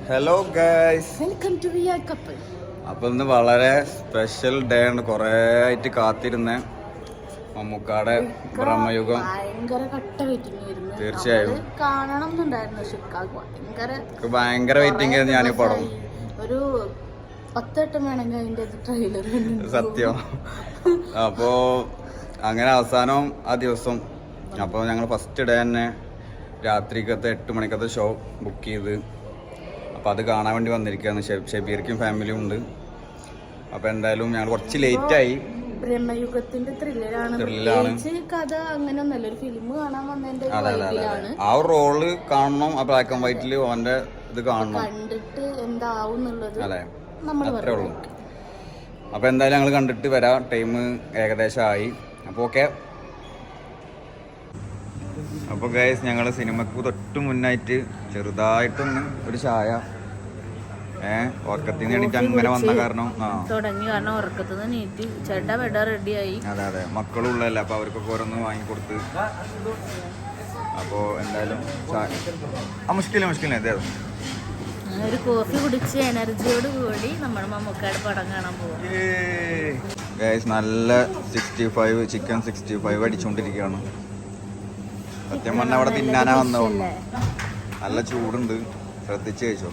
Hello guys, welcome to real couple. അപ്പോൾ ഇന്ന് വളരെ സ്പെഷ്യൽ ഡേ ആണ്. കുറേ ആയിട്ട് കാത്തിരുന്ന മമ്മൂക്കാടെ ബ്രഹ്മയുഗം. ഭയങ്കര കട്ട വെയിറ്റിംഗ് ആയിരുന്നു. തീർച്ചയായും കാണണം എന്നുണ്ടായിരുന്നു. ഭയങ്കര വെയിറ്റിംഗ് ആയിരുന്നു ഞാൻ ഈ പടം. ഒരു 10 വട്ടം വേണമെങ്കിൽ അതിന്റെ ട്രെയിലർ സത്യം. അപ്പോൾ അങ്ങനെ അവസാനം ആ ദിവസം അപ്പോൾ ഞങ്ങൾ ഫസ്റ്റ് ഡേ തന്നെ രാത്രിക്കത്തെ 8 മണിക്കത്തെ ഷോ ബുക്ക് ചെയ്ത് അപ്പോൾ അത് കാണാൻ വേണ്ടി വന്നിരിക്കുകയാണ്. ഷബീർക്കും ഫാമിലിയും ഉണ്ട്. അപ്പോൾ എന്തായാലും ഞങ്ങൾ കുറച്ച് ലേറ്റായി. ബ്രഹ്മയുഗത്തിന്റെ ത്രില്ലാണ്. കഥ അങ്ങനെ ഒന്നല്ല, ഒരു ഫിലിം കാണാൻ വന്നതിന്റെ ആ റോള് കാണണം. ആ ബ്ലാക്ക് ആൻഡ് വൈറ്റില് അവന്റെ ഇത് കാണണം, കണ്ടിട്ട് എന്താവും എന്നുള്ളത് അല്ലേ, അത്രേ ഉള്ളൂ. അപ്പോൾ എന്തായാലും ഞങ്ങൾ കണ്ടിട്ട് വരാം. ടൈം ഏകദേശം ആയി. അപ്പോൾ ഓക്കെ. അപ്പോൾ ഗൈസ്, ഞങ്ങൾ സിനിമക്ക് തൊട്ട് മുന്നായിട്ട് ചെറുതായിട്ടൊന്ന് ഒരു ചായ ഉറക്കത്തിൽ നിന്ന് എണീറ്റ് അങ്ങനെ വന്ന കാരണം തുടങ്ങി. കാരണം ഉറക്കത്തിന് നീറ്റ് ചേട്ടാ ബെഡ റെഡിയായി. അതെ അതെ, മക്കളും ഉള്ളതല്ല. അപ്പോൾ അവർക്കൊക്കെ ഓരോന്ന് വാങ്ങിക്കൊടുത്ത്. അപ്പോൾ എന്തായാലും മുഷ്കില അതെ ഒരു കോഫി കുടിച്ച് എനർജിയോട് കൂടി നമ്മൾ മമ്മൂക്കാട് പടം കാണാൻ പോകും. ഗൈസ്, നല്ല 65 ചിക്കൻ 65 അടിച്ചുകൊണ്ടിരിക്കുകയാണ്. സത്യം പറഞ്ഞാൽ അവിടെ തിന്നാനാ വന്നോളൂ. നല്ല ചൂടുണ്ട്, ശ്രദ്ധിച്ച് കഴിച്ചോ.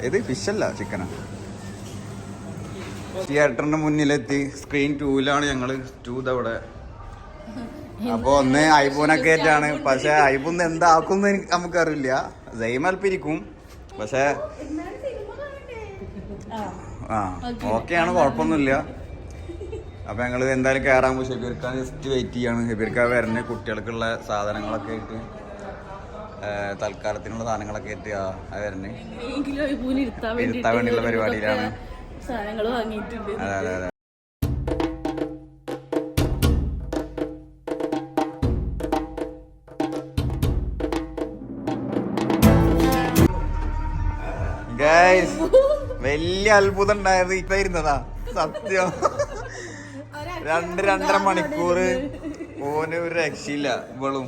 ഇത് ഫിഷല്ല, ചിക്കനാ. തിയേറ്ററിന്റെ മുന്നിലെത്തി. സ്ക്രീൻ 2-ലാണ് ഞങ്ങള്. 2 അവിടെ. അപ്പൊ ഒന്ന് ഐബൂനൊക്കെ ആയിട്ടാണ്. പക്ഷെ ഐബൂന്ന് എന്താക്കും നമുക്കറിയില്ല. ജൈമൽപ്പിരിക്കും. പക്ഷെ ഓക്കെയാണ്, കുഴപ്പമൊന്നുമില്ല. അപ്പൊ ഞങ്ങള് എന്തായാലും കയറാൻ പോയി. ഷബീർക്കാൻ ജസ്റ്റ് വെയിറ്റ് ചെയ്യാണ്. ഷബീർക്കാൻ വരുന്ന കുട്ടികൾക്കുള്ള സാധനങ്ങളൊക്കെ ആയിട്ട്, തൽക്കാലത്തിനുള്ള സാധനങ്ങളൊക്കെ ആയിട്ട് വരുന്നേ ഇരുത്താൻ വേണ്ടിയുള്ള പരിപാടിയിലാണ്. അതെ അതെ അതെ. ഗൈസ്, വലിയ അത്ഭുതം ഉണ്ടായത് ഇപ്പൊ ഇരുന്നതാ. സത്യം, 2-2.5 മണിക്കൂർ ഓന് ഒരു രക്ഷയില്ല ഇവളും.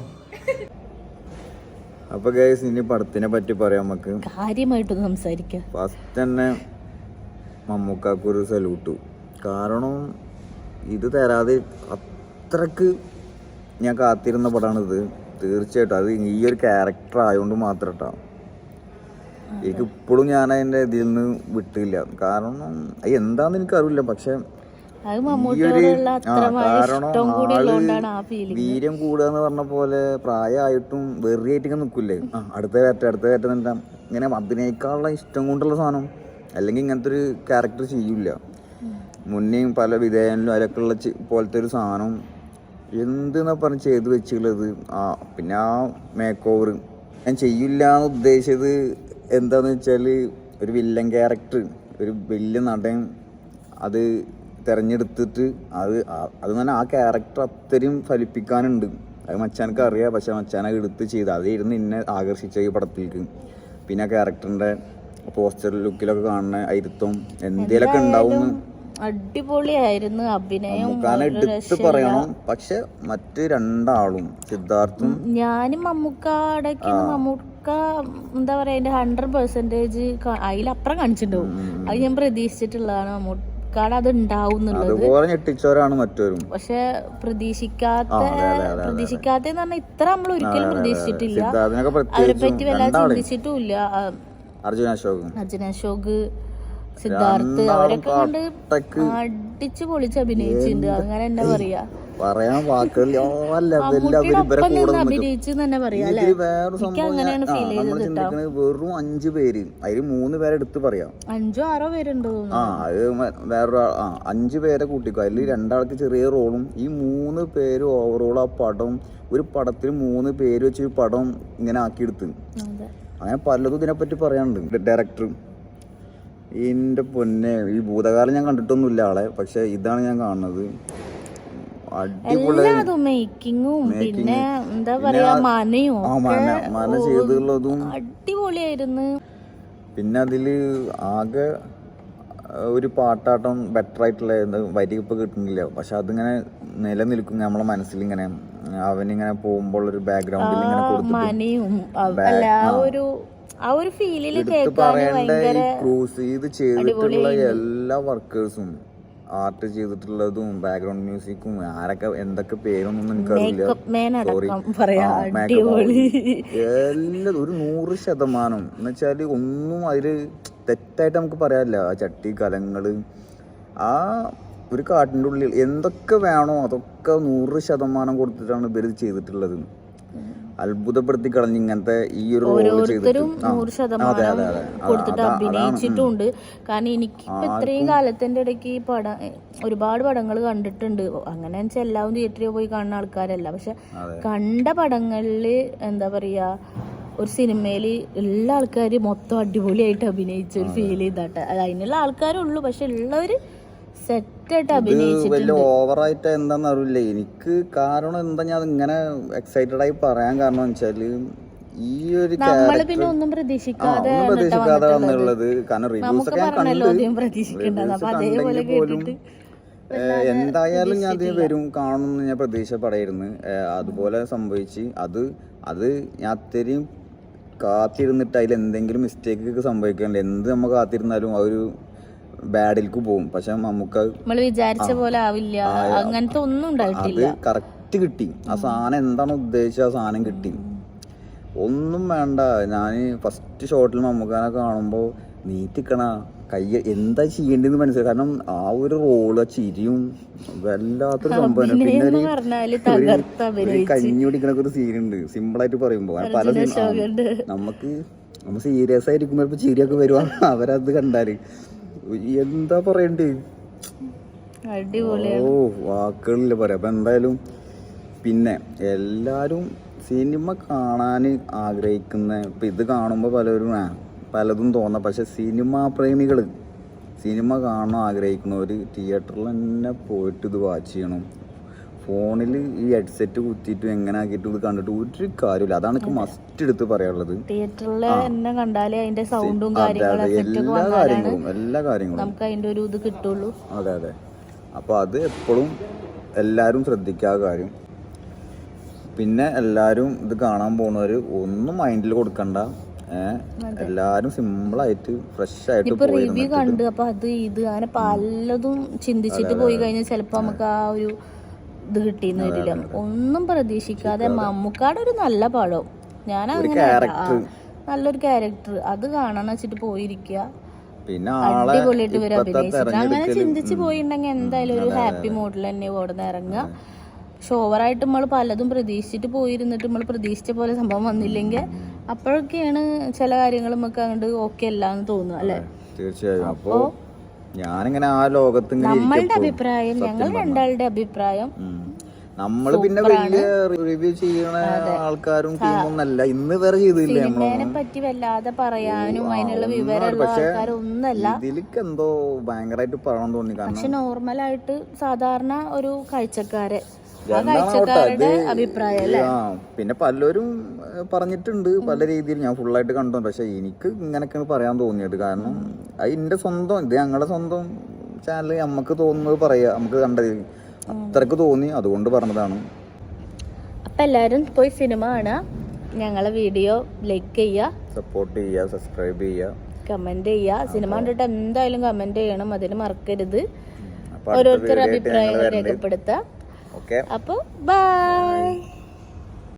അപ്പൊ ഗൈസ്, ഇനി പടത്തിനെ പറ്റി പറയാം. നമുക്ക് കാര്യമായിട്ട് സംസാരിക്കാം. ഫസ്റ്റ് തന്നെ മമ്മൂക്കാക്കൊരു സല്യൂട്ട്. കാരണം ഇത് തരാതെ അത്രക്ക് ഞാൻ കാത്തിരുന്ന പടമാണിത്. തീർച്ചയായിട്ടും അത് ഈ ഒരു ക്യാരക്ടർ ആയതുകൊണ്ട് മാത്രം കേട്ടോ. എനിക്ക് ഇപ്പോഴും ഞാൻ അതിൻ്റെ ഇതിൽ നിന്ന് വിട്ടില്ല. കാരണം എന്താന്ന് എനിക്കറിയില്ല. പക്ഷെ വീര്യം കൂടുക എന്ന് പറഞ്ഞ പോലെ പ്രായമായിട്ടും വെറിയായിട്ട് ഇങ്ങനെ നിൽക്കില്ലേ, അടുത്ത കയറ്റം ഇങ്ങനെ അഭിനയിക്കാനുള്ള ഇഷ്ടം കൊണ്ടുള്ള സാധനം. അല്ലെങ്കിൽ ഇങ്ങനത്തെ ഒരു ക്യാരക്ടർ ചെയ്യില്ല. മുന്നേയും പല വിധേയനിലും അതിലൊക്കെ ഉള്ള പോലത്തെ ഒരു സാധനം എന്തെന്നാ പറഞ്ഞ് ചെയ്ത് വെച്ചുള്ളത്. പിന്നെ ആ മേക്ക് ഓവർ ഞാൻ ചെയ്യില്ല എന്ന് ഉദ്ദേശിച്ചത് എന്താന്ന് വെച്ചാൽ, ഒരു വില്ലൻ ക്യാരക്ടർ, ഒരു വലിയ നടൻ അത് തിരഞ്ഞെടുത്തിട്ട് അത് തന്നെ ആ ക്യാരക്ടർ അത്രയും ഫലിപ്പിക്കാനുണ്ട്. അത് മച്ചാനക്ക് അറിയാം. പക്ഷെ മച്ചാനൊക്കെ എടുത്ത് ചെയ്ത് അതായിരുന്നു എന്നെ ആകർഷിച്ച ഈ പടത്തിലേക്ക്. പിന്നെ ആ ക്യാരക്ടറിന്റെ പോസ്റ്റർ ലുക്കിലൊക്കെ കാണുന്ന അയിരുത്തം എന്തേലൊക്കെ ഉണ്ടാവും. അടിപൊളിയായിരുന്നു അഭിനയം, എടുത്ത് പറയണം. പക്ഷെ മറ്റ് രണ്ടാളും, സിദ്ധാർത്ഥും ഞാനും മമ്മൂക്ക എന്താ പറയാ, അതിന്റെ 100% അതിലപ്പുറം കാണിച്ചിട്ടുണ്ടാവും. അത് ഞാൻ പ്രതീക്ഷിച്ചിട്ടുള്ളതാണ്. മമ്മൂക്കാട് അത് ഉണ്ടാവും എന്നുള്ളത്. ഞെട്ടിച്ചവരാണ് മറ്റവരും. പക്ഷെ പ്രതീക്ഷിക്കാത്തെന്ന് പറഞ്ഞാൽ ഇത്ര നമ്മൾ ഒരിക്കലും പ്രതീക്ഷിച്ചിട്ടില്ല. അവരെ പറ്റി വല്ലാതെ ചിന്തിച്ചിട്ടുമില്ല. അർജുന അശോക്, സിദ്ധാർത്ഥ് അവരൊക്കെ കൊണ്ട് അടിച്ചു പൊളിച്ച് അഭിനയിച്ചിട്ടുണ്ട്. അങ്ങനെ തന്നെ പറയാ, പറയാൻ വാക്കുകളിൽ അഭിനയിച്ചു തന്നെ പറയാ. അങ്ങനെയാണ് ഫീൽ ചെയ്തത്. വെറും 5 പേര്, അതിൽ 3 പേരെ എടുത്ത് പറയാം. 5-6 പേരുണ്ടോ? അത് വേറൊരു 5 പേരെ കൂട്ടിക്കോ. അതിൽ 2 ആൾക്ക് ചെറിയ റോളും. ഈ 3 പേര് ഓവറോൾ ആ പടം, ഒരു പടത്തിൽ 3 പേര് വെച്ച് ഒരു പടം ഇങ്ങനെ ആക്കിയെടുത്ത്. അങ്ങനെ പലതും ഇതിനെപ്പറ്റി പറയാനുണ്ട്. ഡയറക്ടർ എൻ്റെ പൊന്നെ, ഈ ഭൂതകാലം ഞാൻ കണ്ടിട്ടൊന്നുമില്ല ആളെ. പക്ഷെ ഇതാണ് ഞാൻ കാണുന്നത്. മേക്കിങ്ങും പിന്നെ എന്താ പറയാ, മന ചെയ്തുള്ളതും അടിപൊളിയായിരുന്നു. പിന്നെ അതില് ആകെ ഒരു പാട്ടാട്ടം ബെറ്റർ ആയിട്ടുള്ള വരി ഇപ്പൊ കിട്ടുന്നില്ല. പക്ഷെ അതിങ്ങനെ നിലനിൽക്കും നമ്മളെ മനസ്സിൽ. ഇങ്ങനെ അവനിങ്ങനെ പോകുമ്പോൾ ഒരു ബാക്ക്ഗ്രൗണ്ടിൽ ഇങ്ങനെ ആ ഒരു ഫീലിൽ പറയേണ്ട ഈ ക്രൂസ് ഇത് ചെയ്തിട്ടുള്ള എല്ലാ വർക്കേഴ്സും, ആർട്ട് ചെയ്തിട്ടുള്ളതും ബാക്ക്ഗ്രൗണ്ട് മ്യൂസിക്കും, ആരൊക്കെ എന്തൊക്കെ പേരൊന്നും എനിക്കറിയില്ല. സോറി, എല്ലാം ഒരു 100% എന്ന് വെച്ചാല് ഒന്നും അതില് തെറ്റായിട്ട് നമുക്ക് പറയാനില്ല. ആ ചട്ടി കലങ്ങള്, ആ ഒരു കാട്ടിന്റെ ഉള്ളിൽ എന്തൊക്കെ വേണോ അതൊക്കെ 100% കൊടുത്തിട്ടാണ് ഇവര് ചെയ്തിട്ടുള്ളത്. അത്ഭുതപ്പെടുത്തി കളഞ്ഞ് ഇങ്ങനത്തെ ഈ ഒരു ഓരോരുത്തരും 100% കൊടുത്തിട്ട് അഭിനയിച്ചിട്ടുണ്ട്. കാരണം എനിക്കിപ്പോ ഇത്രയും കാലത്തിന്റെ ഇടയ്ക്ക് ഒരുപാട് പടങ്ങൾ കണ്ടിട്ടുണ്ട്. അങ്ങനെ വെച്ചാൽ എല്ലാവരും തിയേറ്ററിൽ പോയി കാണുന്ന ആൾക്കാരല്ല. പക്ഷെ കണ്ട പടങ്ങളില് എന്താ പറയാ, ഒരു സിനിമയില് എല്ലാ ആൾക്കാരും മൊത്തം അടിപൊളിയായിട്ട് അഭിനയിച്ച ഒരു ഫീൽ ചെയ്താട്ടെ. അതിനുള്ള ആൾക്കാരുള്ളൂ, പക്ഷെ ഉള്ളവര് സെറ്റായിട്ട് അഭിനയിച്ചിട്ടുണ്ട്. ഓവറായിട്ട് എന്താന്ന് അറിയില്ല എനിക്ക്. കാരണം എന്താ ഞാൻ ഇങ്ങനെ എക്സൈറ്റഡ് ആയി പറയാൻ കാരണം വെച്ചാല് ഈ ഒരു നമ്മള് പിന്നെ ഒന്നും പ്രതീക്ഷിക്കാതെ വന്നുള്ളത്. കാരണം റിവ്യൂസ് ഒക്കെ ഞാൻ കണ്ടു. എന്തായാലും ഞാൻ അതിന് വരും കാണുമെന്ന് ഞാൻ പ്രതീക്ഷ പടയിരുന്നു. അതുപോലെ സംഭവിച്ച് അത് ഞാൻ അത്രയും കാത്തിരുന്നിട്ട് അതിൽ എന്തെങ്കിലും മിസ്റ്റേക്ക് സംഭവിക്കാണ്ട് എന്ത് നമ്മൾ കാത്തിരുന്നാലും ആ ഒരു ബാഡിലേക്ക് പോകും. പക്ഷെ നമുക്ക് വിചാരിച്ച പോലെ ആവില്ല, അങ്ങനത്തെ ഒന്നും ഉണ്ടായിട്ടില്ല. അത് കറക്റ്റ് കിട്ടി. ആ സാധനം എന്താണ് ഉദ്ദേശിച്ച ആ സാധനം കിട്ടി. ഒന്നും വേണ്ട. ഞാൻ ഫസ്റ്റ് ഷോട്ടിൽ മമ്മൂക്കാനെ കാണുമ്പോൾ നീറ്റിക്കണ കൈ എന്താ ചെയ്യേണ്ടതെന്ന് മനസ്സിലായി. കാരണം ആ ഒരു റോള്, ആ ചിരിയും വല്ലാത്തൊരു സംഭവം. പിന്നെ ഒരു കഞ്ഞി കുടിക്കണ ഒരു സീനുണ്ട് സിമ്പിളായിട്ട് പറയുമ്പോ. പല നമ്മൾ സീരിയസ് ആയിരിക്കുമ്പോ ചിരിയൊക്കെ വരുവാ. അവരത് കണ്ടാല് എന്താ പറയണ്ടേ, ഓ വാക്കുകളില്ല പറയാം. അപ്പൊ എന്തായാലും പിന്നെ എല്ലാരും സിനിമ കാണാൻ ആഗ്രഹിക്കുന്ന, ഇപ്പൊ ഇത് കാണുമ്പോ പലതും തോന്നാം. പക്ഷെ സിനിമാ പ്രേമികള്, സിനിമ കാണാൻ ആഗ്രഹിക്കുന്നവര് തിയേറ്ററിൽ തന്നെ പോയിട്ട് ഇത് വാച്ച് ചെയ്യണം. ഫോണിൽ ഈ ഹെഡ്സെറ്റ് കുത്തിയിട്ട് എങ്ങനെ ആക്കിയിട്ട് ഇത് കണ്ടിട്ട് ഒരു കാര്യമില്ല. അതാണ് എനിക്ക് മസ്റ്റ് എടുത്ത് പറയാനുള്ളത്. എല്ലാ കാര്യങ്ങളും നമുക്ക് അതിന്റെ ഒരു ഇത് കിട്ടുള്ളൂ. അതെ. അപ്പൊ അത് എപ്പോഴും എല്ലാരും ശ്രദ്ധിക്കാത്ത കാര്യം. പിന്നെ എല്ലാരും ഇത് കാണാൻ പോണവര് ഒന്നും മൈൻഡിൽ കൊടുക്കണ്ട. എല്ലാരും സിമ്പിളായിട്ട് ഫ്രഷ് ആയിട്ട് റിവ്യൂ കണ്ട് അപ്പൊ അത് ഇത് അങ്ങനെ പലതും ചിന്തിച്ചിട്ട് പോയി കഴിഞ്ഞാൽ ചിലപ്പോ നമുക്ക് ആ ഒരു ഇത് കിട്ടിയെന്ന് വരില്ല. ഒന്നും പ്രതീക്ഷിക്കാതെ മമ്മൂക്കാട് ഒരു നല്ല പടം, ഞാൻ അങ്ങനെ നല്ലൊരു ക്യാരക്ടർ അത് കാണാന്ന് വെച്ചിട്ട് പോയിരിക്കുക. പിന്നെ അടിപൊളിയായിട്ട് ഇവര് അഭിനയിച്ചിട്ട് അങ്ങനെ ചിന്തിച്ച് പോയിട്ടുണ്ടെങ്കിൽ എന്തായാലും ഒരു ഹാപ്പി മൂഡിൽ തന്നെ ഓടുന്ന ഇറങ്ങുക. ഷോവറായിട്ട് നമ്മൾ പലതും പ്രതീക്ഷിച്ചിട്ട് പോയിരുന്നിട്ട് നമ്മൾ പ്രതീക്ഷിച്ച പോലെ സംഭവം വന്നില്ലെങ്കിൽ അപ്പോഴൊക്കെയാണ് ചില കാര്യങ്ങൾ നമുക്ക് അങ്ങോട്ട് ഓക്കെ അല്ല എന്ന് തോന്നുക അല്ലെ. തീർച്ചയായും. അപ്പോ ഞാനിങ്ങനെ ആ ലോകത്ത് നമ്മളുടെ അഭിപ്രായം, ഞങ്ങൾ രണ്ടാളുടെ അഭിപ്രായം, നമ്മള് പിന്നെ വലിയ റിവ്യൂ ചെയ്യുന്ന ആൾക്കാരും ടീമൊന്നല്ല. ഇന്ന് വരെ ചെയ്തില്ല. സിനിമയെ പറ്റി വല്ലാതെ പറയാനും അതിനുള്ള വിവരമുള്ള ആൾക്കാരൊന്നല്ല. ഇതിലേക്ക് എന്തോ ഭയങ്കരമായിട്ട് പറയണം തോന്നി. പക്ഷെ നോർമലായിട്ട് സാധാരണ ഒരു കാഴ്ചക്കാരുടെ അഭിപ്രായം അല്ലേ. പിന്നെ പലരും പറഞ്ഞിട്ടുണ്ട് പല രീതിയിൽ. ഞാൻ ഫുള്ളായിട്ട് കണ്ടു. പക്ഷെ എനിക്ക് ഇങ്ങനെയൊക്കെയാണ് പറയാൻ തോന്നിയത്. കാരണം അത് എന്റെ സ്വന്തം, ഇത് ഞങ്ങളുടെ സ്വന്തം ചാനൽ, നമുക്ക് തോന്നുന്നത് പറയാ, നമുക്ക് കണ്ടത് അത്രക്ക് തോന്നി, അതുകൊണ്ട് പറഞ്ഞതാണ്. അപ്പൊ എല്ലാരും പോയി സിനിമ കാണുക, ഞങ്ങളെ വീഡിയോ ലൈക്ക് ചെയ്യുക, സപ്പോർട്ട് ചെയ്യുക, സബ്സ്ക്രൈബ് ചെയ്യുക, കമന്റ് ചെയ്യുക. സിനിമ കണ്ടിട്ട് എന്തായാലും കമന്റ് ചെയ്യണം, അതിന് മറക്കരുത്. ഓരോരുത്തരുടെ അഭിപ്രായങ്ങൾ രേഖപ്പെടുത്തുക. ഓക്കെ, അപ്പൊ ബൈ.